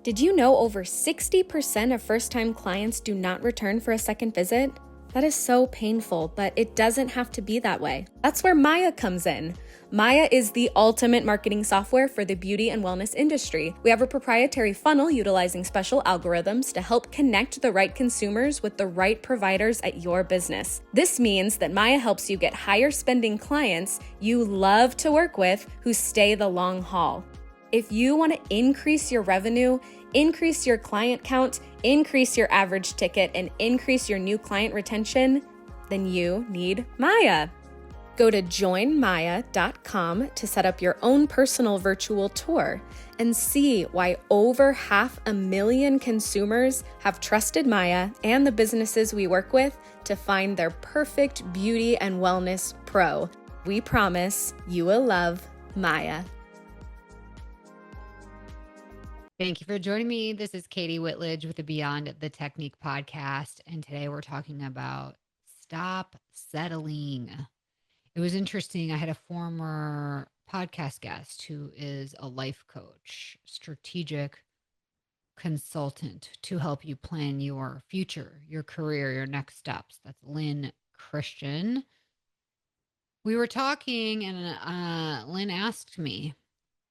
Did you know over 60% of first-time clients do not return for a second visit? That is so painful, but it doesn't have to be that way. That's where Maya comes in. Maya is the ultimate marketing software for the beauty and wellness industry. We have a proprietary funnel utilizing special algorithms to help connect the right consumers with the right providers at your business. This means that Maya helps you get higher spending clients you love to work with who stay the long haul. If you want to increase your revenue, increase your client count, increase your average ticket, and increase your new client retention, then you need Maya. Go to joinmaya.com to set up your own personal virtual tour and see why over 500,000 consumers have trusted Maya and the businesses we work with to find their perfect beauty and wellness pro. We promise you will love Maya. Thank you for joining me. This is Kati Whitledge with the Beyond the Technique podcast. And today we're talking about stop settling. It was interesting. I had a former podcast guest who is a life coach, strategic consultant to help you plan your future, your career, your next steps. That's Lynn Christian. We were talking and Lynn asked me,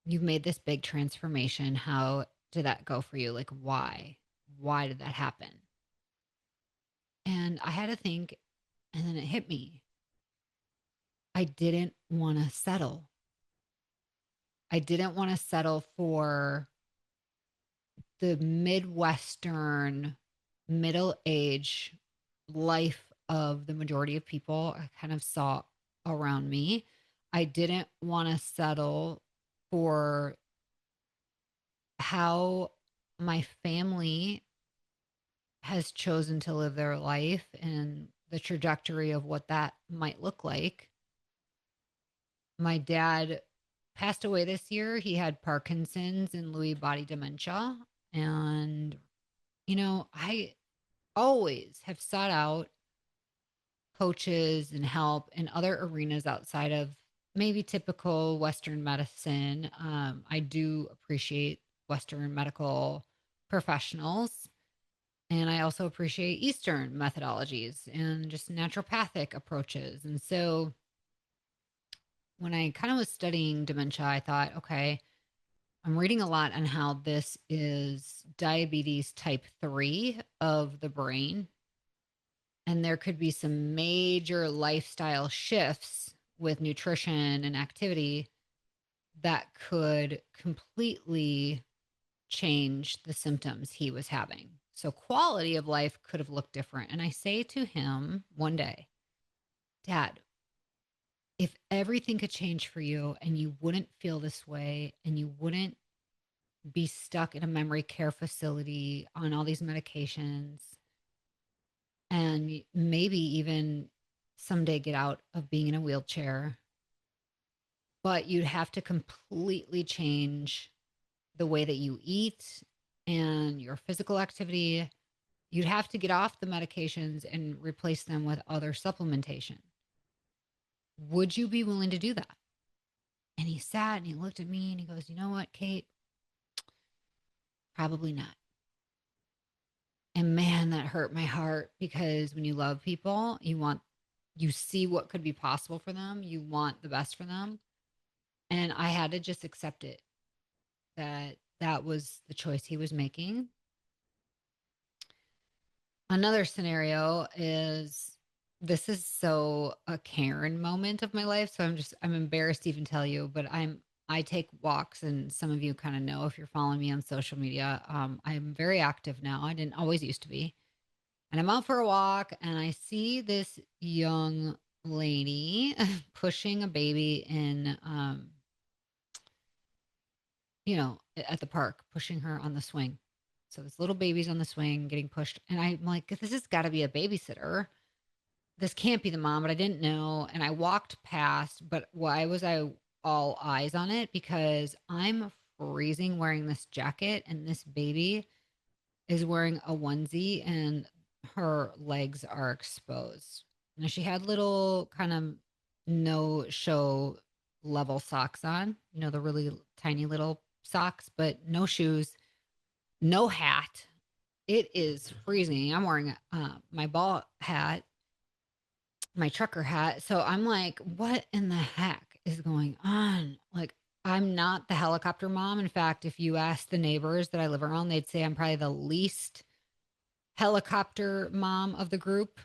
"You've made this big transformation. How did that go for you? Like, why? Why did that happen?" And I had to think, and then it hit me. I didn't want to settle. I didn't want to settle for the Midwestern middle age life of the majority of people I kind of saw around me. I didn't want to settle for how my family has chosen to live their life and the trajectory of what that might look like. My dad passed away this year. He had Parkinson's and Lewy body dementia. And, I always have sought out coaches and help in other arenas outside of maybe typical Western medicine. I do appreciate Western medical professionals. And I also appreciate Eastern methodologies and just naturopathic approaches. And so when I kind of was studying dementia, I thought, okay, I'm reading a lot on how this is diabetes type 3 of the brain. And there could be some major lifestyle shifts with nutrition and activity that could completely change the symptoms he was having. So quality of life could have looked different. And I say to him one day, "Dad, if everything could change for you and you wouldn't feel this way and you wouldn't be stuck in a memory care facility on all these medications and maybe even someday get out of being in a wheelchair, but you'd have to completely change the way that you eat and your physical activity. You'd have to get off the medications and replace them with other supplementation. Would you be willing to do that?" And he sat and he looked at me and he goes, "You know what, Kate? Probably not." And man, that hurt my heart because when you love people, you see what could be possible for them. You want the best for them. And I had to just accept it, that was the choice he was making. Another scenario is, this is so a Karen moment of my life. So I'm embarrassed to even tell you, but I take walks, and some of you kind of know if you're following me on social media. I'm very active now. I didn't always used to be. And I'm out for a walk and I see this young lady pushing a baby in, at the park, pushing her on the swing. So this little baby's on the swing getting pushed. And I'm like, this has got to be a babysitter. This can't be the mom, but I didn't know. And I walked past, but why was I all eyes on it? Because I'm freezing wearing this jacket and this baby is wearing a onesie and her legs are exposed. Now she had little kind of no show level socks on, the really tiny little socks, but no shoes, no hat. It is freezing. I'm wearing my ball hat, my trucker hat. So I'm like, what in the heck is going on? Like, I'm not the helicopter mom. In fact, if you ask the neighbors that I live around, they'd say I'm probably the least helicopter mom of the group.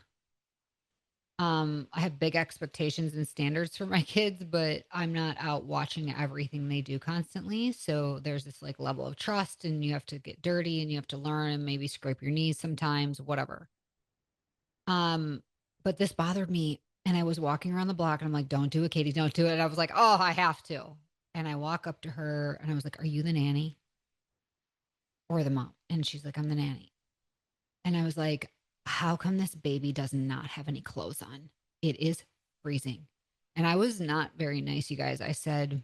I have big expectations and standards for my kids, but I'm not out watching everything they do constantly. So there's this like level of trust, and you have to get dirty and you have to learn and maybe scrape your knees sometimes, whatever. Um, but this bothered me. And I was walking around the block and I'm like, don't do it, Katie, don't do it. And I was like, oh, I have to. And I walk up to her and I was like, are you the nanny or the mom? And she's like, I'm the nanny. And I was like, how come this baby does not have any clothes on? It is freezing. And I was not very nice, you guys. I said,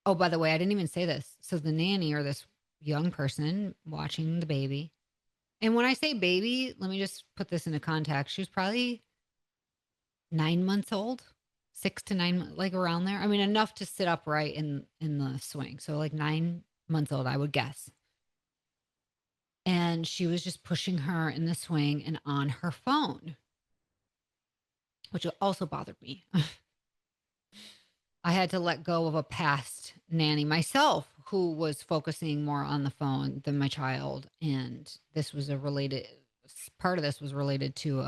oh, by the way, I didn't even say this. So the nanny, or this young person watching the baby. And when I say baby, let me just put this into context. She was probably 9 months old, 6 to 9, like around there. I mean, enough to sit upright in the swing. So like 9 months old, I would guess. And she was just pushing her in the swing and on her phone, which also bothered me. I had to let go of a past nanny myself who was focusing more on the phone than my child. And this was part of this was related to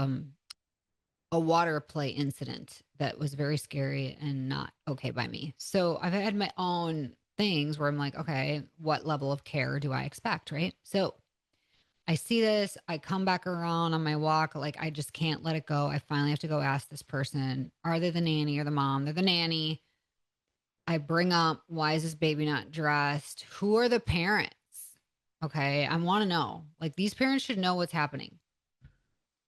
a water play incident that was very scary and not okay by me. So I've had my own things where I'm like, okay, what level of care do I expect? Right. So I see this, I come back around on my walk, like I just can't let it go. I finally have to go ask this person, are they the nanny or the mom? They're the nanny. I bring up, why is this baby not dressed? Who are the parents? Okay. I want to know. Like, these parents should know what's happening.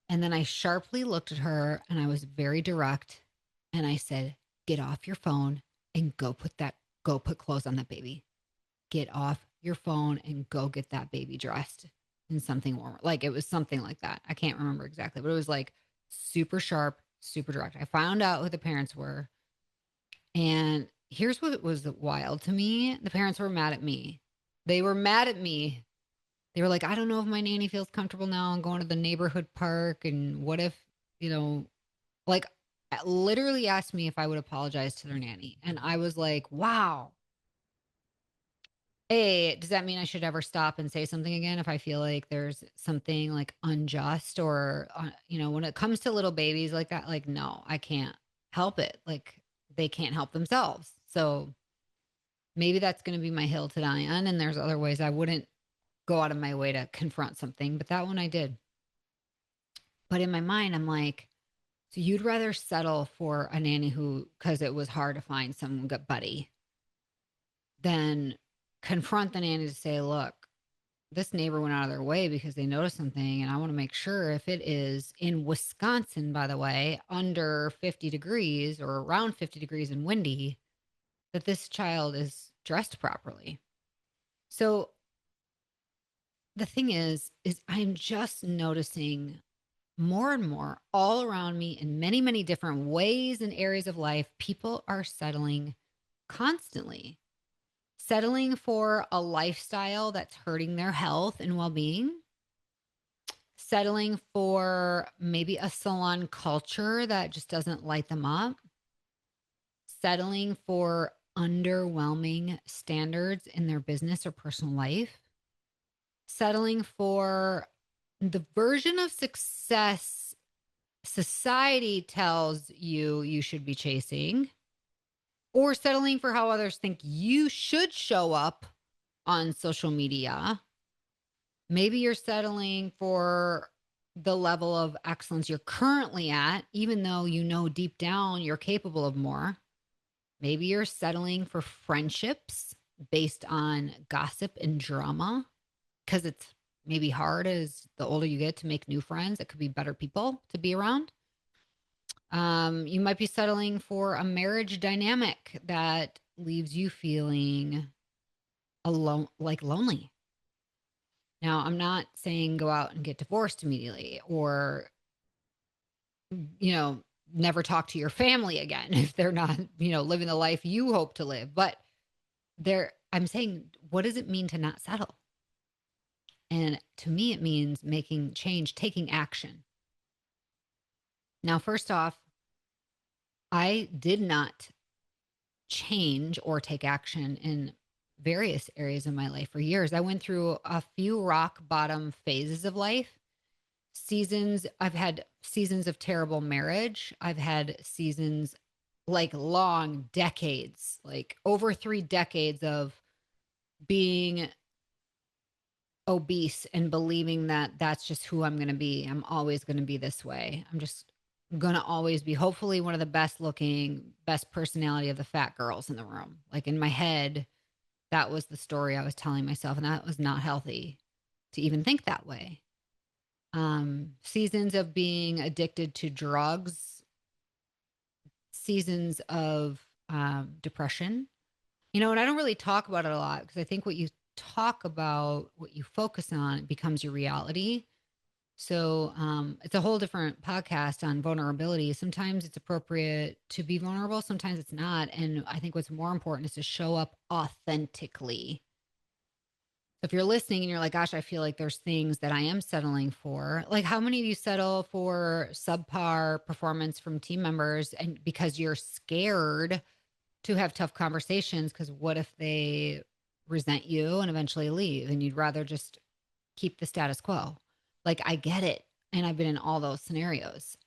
And then I sharply looked at her and I was very direct. And I said, get off your phone and go put clothes on that baby. Get off your phone and go get that baby dressed in something warmer. Like, it was something like that. I can't remember exactly, but it was like super sharp, super direct. I found out who the parents were. And here's what was wild to me. The parents were mad at me. They were mad at me. They were like, I don't know if my nanny feels comfortable now and going to the neighborhood park. And what if, you know, like, literally asked me if I would apologize to their nanny. And I was like, wow. A, does that mean I should ever stop and say something again if I feel like there's something like unjust or, when it comes to little babies like that, like, no, I can't help it. Like, they can't help themselves. So maybe that's going to be my hill to die on. And there's other ways I wouldn't go out of my way to confront something, but that one I did. But in my mind, I'm like, so you'd rather settle for a nanny because it was hard to find some good buddy, than confront the nanny to say, look, this neighbor went out of their way because they noticed something. And I want to make sure, if it is in Wisconsin, by the way, under 50 degrees or around 50 degrees and windy, that this child is dressed properly. So the thing is I'm just noticing more and more all around me in many, many different ways and areas of life, people are settling constantly, settling for a lifestyle that's hurting their health and well-being, settling for maybe a salon culture that just doesn't light them up, settling for underwhelming standards in their business or personal life, settling for the version of success society tells you should be chasing, or settling for how others think you should show up on social media. Maybe you're settling for the level of excellence you're currently at, even though you know deep down you're capable of more. Maybe you're settling for friendships based on gossip and drama, because it's maybe hard as the older you get to make new friends. It could be better people to be around. You might be settling for a marriage dynamic that leaves you feeling alone, like lonely. Now, I'm not saying go out and get divorced immediately, or, never talk to your family again if they're not, living the life you hope to live. But I'm saying, what does it mean to not settle? And to me, it means making change, taking action. Now, first off, I did not change or take action in various areas of my life for years. I went through a few rock bottom phases of life. I've had seasons of terrible marriage. I've had seasons like long decades, like over 3 decades of being obese and believing that that's just who I'm going to be. I'm always going to be this way. I'm just going to always be hopefully one of the best looking, best personality of the fat girls in the room. Like in my head, that was the story I was telling myself, and that was not healthy to even think that way. Seasons of being addicted to drugs, seasons of depression. And I don't really talk about it a lot because I think what you talk about, what you focus on, becomes your reality. So it's a whole different podcast on vulnerability. Sometimes it's appropriate to be vulnerable, sometimes it's not. And I think what's more important is to show up authentically. So if you're listening and you're like, gosh, I feel like there's things that I am settling for. Like, how many of you settle for subpar performance from team members and because you're scared to have tough conversations? Because what if they resent you and eventually leave and you'd rather just keep the status quo? Like, I get it. And I've been in all those scenarios.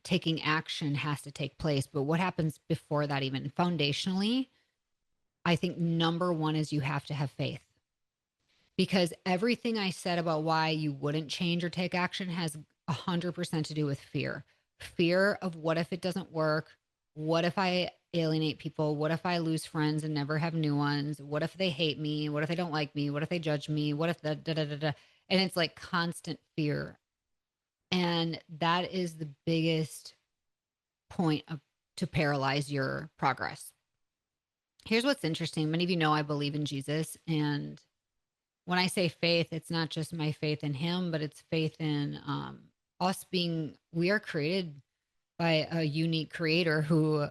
Taking action has to take place. But what happens before that, even foundationally? I think number one is you have to have faith, because everything I said about why you wouldn't change or take action has 100% to do with fear. Fear of what if it doesn't work? What if I alienate people? What if I lose friends and never have new ones? What if they hate me? What if they don't like me? What if they judge me? What if the da da da da? And it's like constant fear. And that is the biggest point to paralyze your progress. Here's what's interesting. Many of you know I believe in Jesus, and when I say faith, it's not just my faith in him, but it's faith in we are created by a unique creator who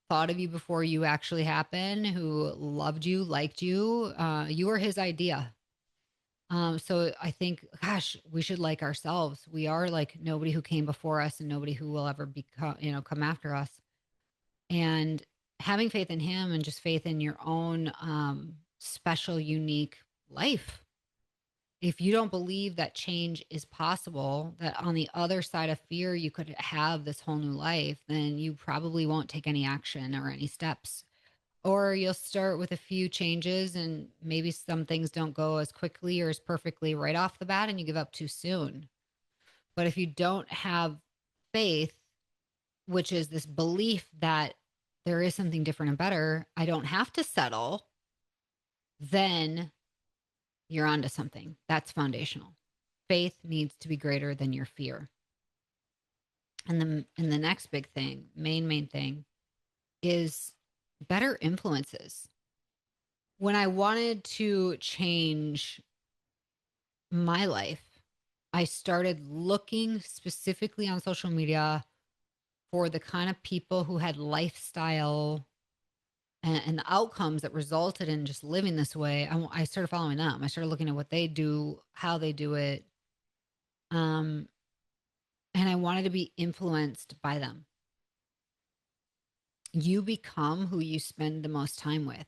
thought of you before you actually happened, who loved you, liked you. You were his idea. So I think, gosh, we should like ourselves. We are like nobody who came before us and nobody who will ever become, come after us. And having faith in him and just faith in your own special, unique life. If you don't believe that change is possible, that on the other side of fear, you could have this whole new life, then you probably won't take any action or any steps. Or you'll start with a few changes and maybe some things don't go as quickly or as perfectly right off the bat and you give up too soon. But if you don't have faith, which is this belief that there is something different and better, I don't have to settle, then you're onto something. That's foundational. Faith needs to be greater than your fear. And the next big thing, main thing, is better influences. When I wanted to change my life, I started looking specifically on social media for the kind of people who had lifestyle and the outcomes that resulted in just living this way. I started following them. I started looking at what they do, how they do it. And I wanted to be influenced by them. You become who you spend the most time with.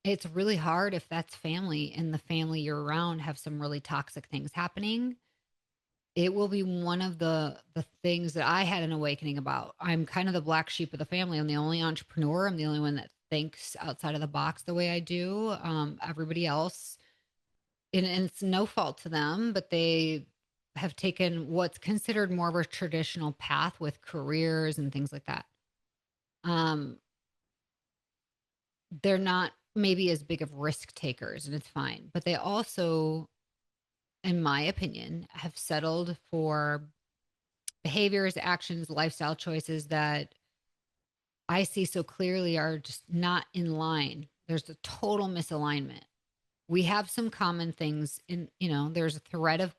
It's really hard if that's family and the family you're around have some really toxic things happening. It will be one of the things that I had an awakening about. I'm kind of the black sheep of the family. I'm the only entrepreneur. I'm the only one that thinks outside of the box the way I do. Everybody else, and it's no fault to them, but they have taken what's considered more of a traditional path with careers and things like that. Um, they're not maybe as big of risk takers, and it's fine. But they also, in my opinion, have settled for behaviors, actions, lifestyle choices that I see so clearly are just not in line. There's a total misalignment. We have some common things there's a thread of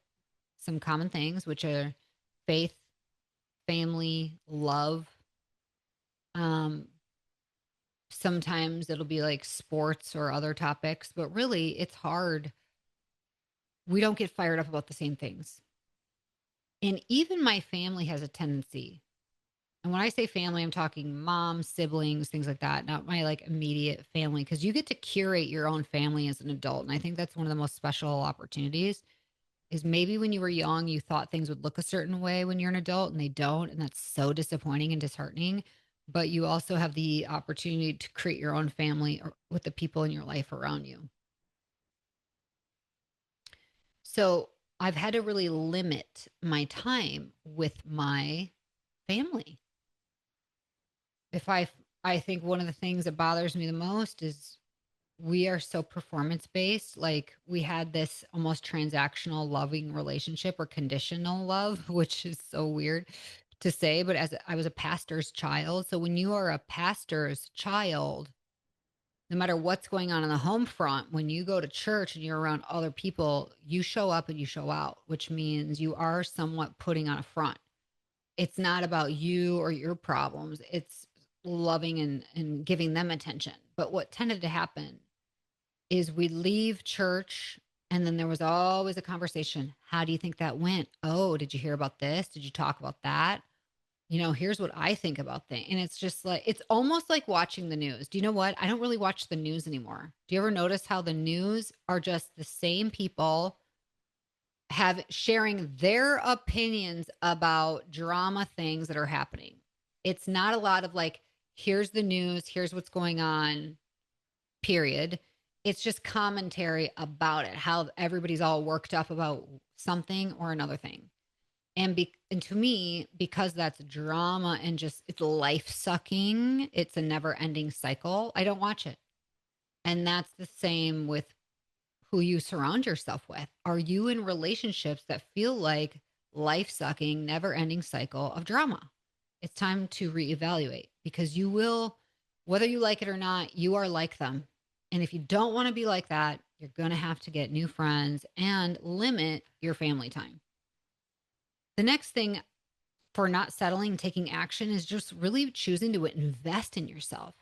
some common things, which are faith, family, love. Um, Sometimes it'll be like sports or other topics, but really it's hard. We don't get fired up about the same things. And even my family has a tendency. And when I say family, I'm talking mom, siblings, things like that, not my like immediate family, because you get to curate your own family as an adult. And I think that's one of the most special opportunities is maybe when you were young, you thought things would look a certain way when you're an adult and they don't. And that's so disappointing and disheartening. But you also have the opportunity to create your own family or with the people in your life around you. So I've had to really limit my time with my family. If I think one of the things that bothers me the most is we are so performance based. Like we had this almost transactional loving relationship or conditional love, which is so weird to say, but as I was a pastor's child. So when you are a pastor's child, no matter what's going on the home front, when you go to church and you're around other people, you show up and you show out, which means you are somewhat putting on a front. It's not about you or your problems. It's loving and giving them attention. But what tended to happen is we leave church and then there was always a conversation. How do you think that went? Oh, did you hear about this? Did you talk about that? Here's what I think about things. And it's just like, it's almost like watching the news. Do you know what? I don't really watch the news anymore. Do you ever notice how the news are just the same people have sharing their opinions about drama things that are happening? It's not a lot of like, here's the news, here's what's going on, period. It's just commentary about it, how everybody's all worked up about something or another thing. And to me, because that's drama and just it's life sucking, it's a never ending cycle. I don't watch it. And that's the same with who you surround yourself with. Are you in relationships that feel like life sucking, never ending cycle of drama? It's time to reevaluate because you will, whether you like it or not, you are like them. And if you don't want to be like that, you're going to have to get new friends and limit your family time. The next thing for not settling, taking action is just really choosing to invest in yourself.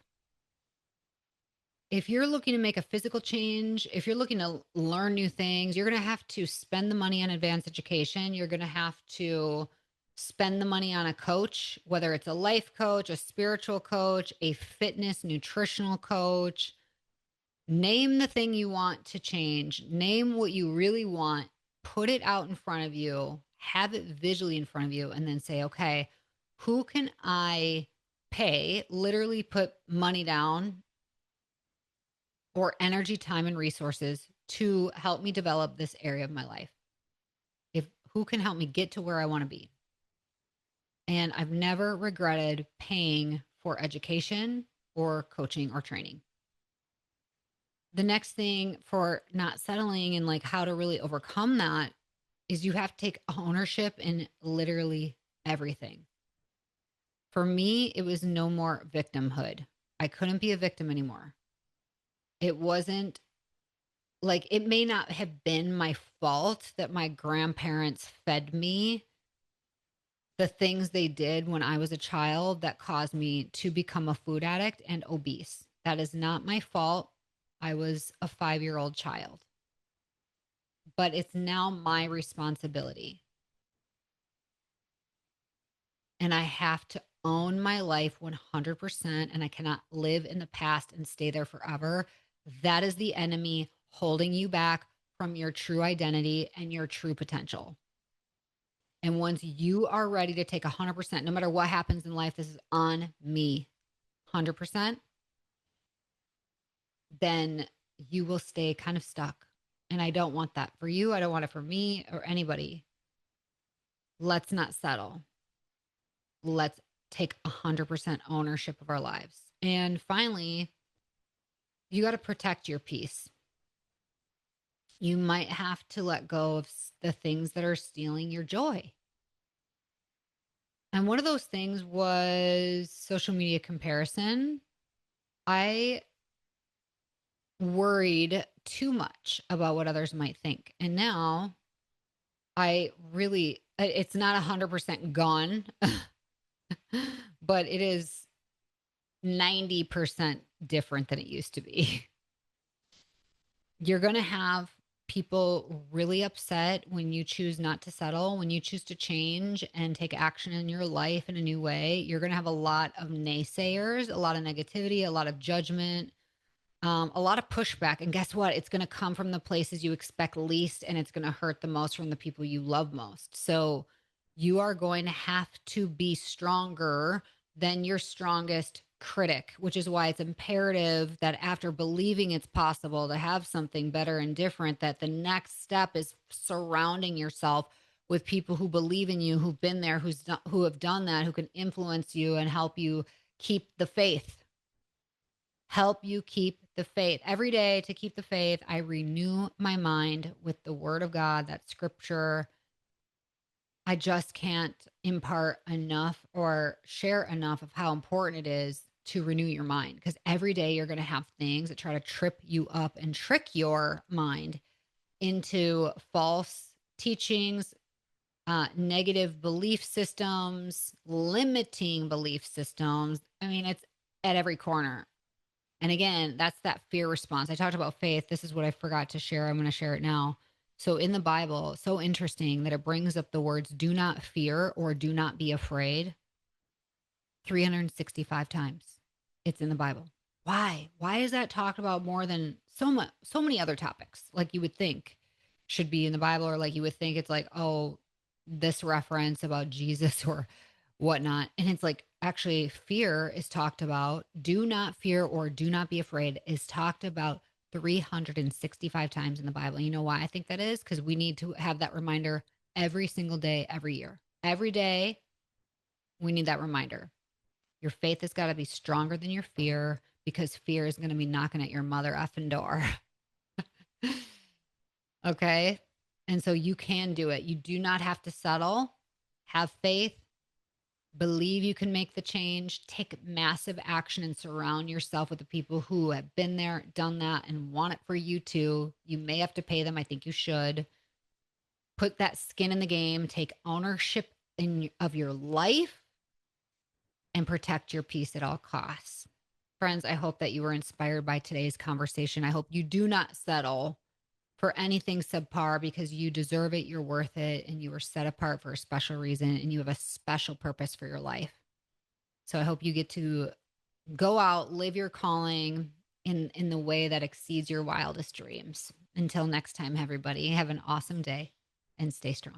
If you're looking to make a physical change, if you're looking to learn new things, you're going to have to spend the money on advanced education. You're going to have to spend the money on a coach, whether it's a life coach, a spiritual coach, a fitness, nutritional coach. Name the thing you want to change, name what you really want, put it out in front of you, have it visually in front of you, and then say, okay, who can I pay? Literally put money down or energy, time, and resources to help me develop this area of my life. If who can help me get to where I want to be. And I've never regretted paying for education or coaching or training. The next thing for not settling and like how to really overcome that is you have to take ownership in literally everything. For me, it was no more victimhood. I couldn't be a victim anymore. It wasn't like it may not have been my fault that my grandparents fed me the things they did when I was a child that caused me to become a food addict and obese. That is not my fault. I was a 5-year-old child, but it's now my responsibility. And I have to own my life 100%. And I cannot live in the past and stay there forever. That is the enemy holding you back from your true identity and your true potential. And once you are ready to take 100%, no matter what happens in life, this is on me 100%, then you will stay kind of stuck. And I don't want that for you. I don't want it for me or anybody. Let's not settle. Let's take 100% ownership of our lives. And finally, you got to protect your peace. You might have to let go of the things that are stealing your joy. And one of those things was social media comparison. I worried too much about what others might think. And now I really, it's not 100% gone, but it is 90% different than it used to be. You're going to have people really upset when you choose not to settle, when you choose to change and take action in your life in a new way. You're going to have a lot of naysayers, a lot of negativity, a lot of judgment, a lot of pushback. And guess what? It's going to come from the places you expect least, and it's going to hurt the most from the people you love most. So you are going to have to be stronger than your strongest critic, which is why it's imperative that after believing it's possible to have something better and different, that the next step is surrounding yourself with people who believe in you, who've been there, who have done that, who can influence you and help you keep the faith. Help you keep the faith. Every day to keep the faith, I renew my mind with the word of God, that scripture. I just can't impart enough or share enough of how important it is to renew your mind, because every day you're going to have things that try to trip you up and trick your mind into false teachings, negative belief systems, limiting belief systems. I mean, it's at every corner. And again, that's that fear response. I talked about faith. This is what I forgot to share. I'm going to share it now. So in the Bible, so interesting that it brings up the words do not fear or do not be afraid 365 times. It's in the Bible. Why? Why is that talked about more than so many other topics like you would think should be in the Bible, or like you would think it's like, oh, this reference about Jesus or whatnot. And it's like, actually, fear is talked about. Do not fear or do not be afraid is talked about 365 times in the Bible. You know why I think that is? Because we need to have that reminder every single day, every year. Every day, we need that reminder. Your faith has got to be stronger than your fear, because fear is going to be knocking at your mother effing door. Okay. And so you can do it. You do not have to settle. Have faith. Believe you can make the change. Take massive action and surround yourself with the people who have been there, done that, and want it for you too. You may have to pay them. I think you should. Put that skin in the game. Take ownership of your life and protect your peace at all costs. Friends, I hope that you were inspired by today's conversation. I hope you do not settle for anything subpar, because you deserve it, you're worth it, and you were set apart for a special reason, and you have a special purpose for your life. So I hope you get to go out, live your calling in the way that exceeds your wildest dreams. Until next time, everybody, have an awesome day and stay strong.